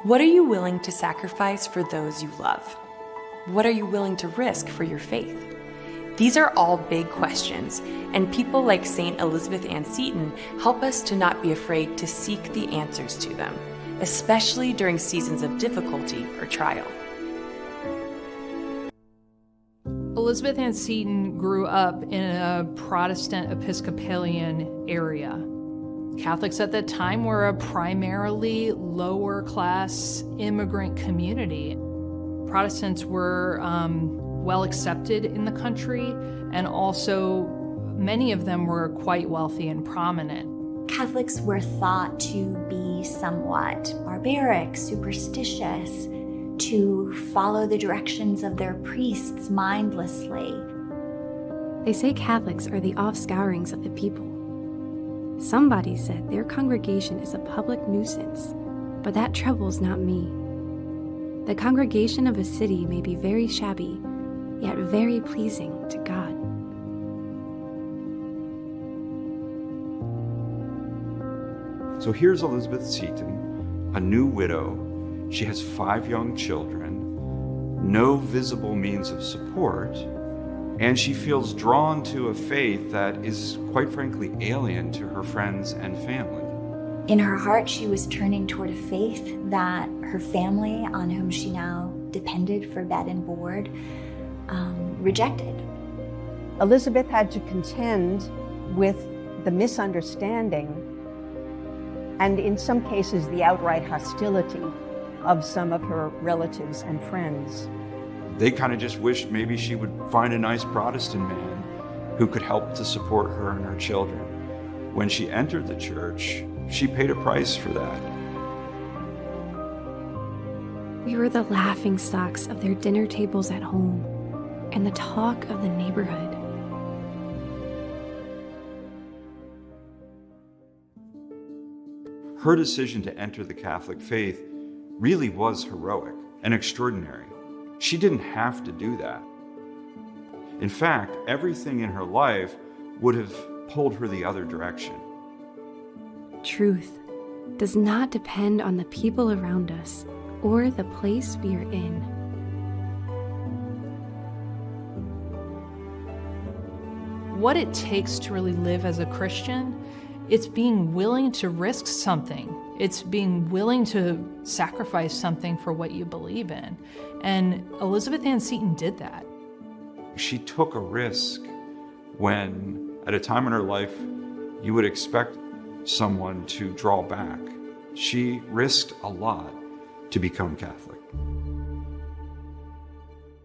What are you willing to sacrifice for those you love? What are you willing to risk for your faith? These are all big questions, and people like St. Elizabeth Ann Seton help us to not be afraid to seek the answers to them, especially during seasons of difficulty or trial. Elizabeth Ann Seton grew up in a Protestant Episcopalian area. Catholics at that time were a primarily lower class immigrant community. Protestants were well accepted in the country, and also many of them were quite wealthy and prominent. Catholics were thought to be somewhat barbaric, superstitious, to follow the directions of their priests mindlessly. They say Catholics are the offscourings of the people. Somebody said their congregation is a public nuisance, but that troubles not me. The congregation of a city may be very shabby, yet very pleasing to God. So here's Elizabeth Seton, a new widow. She has 5 young children, no visible means of support, and she feels drawn to a faith that is, quite frankly, alien to her friends and family. In her heart, she was turning toward a faith that her family, on whom she now depended for bed and board, rejected. Elizabeth had to contend with the misunderstanding and, in some cases, the outright hostility of some of her relatives and friends. They kind of just wished maybe she would find a nice Protestant man who could help to support her and her children. When she entered the church, she paid a price for that. We were the laughingstocks of their dinner tables at home and the talk of the neighborhood. Her decision to enter the Catholic faith really was heroic and extraordinary. She didn't have to do that. In fact, everything in her life would have pulled her the other direction. Truth does not depend on the people around us or the place we are in. What it takes to really live as a Christian, it's being willing to risk something. It's being willing to sacrifice something for what you believe in. And Elizabeth Ann Seton did that. She took a risk when, at a time in her life, you would expect someone to draw back. She risked a lot to become Catholic.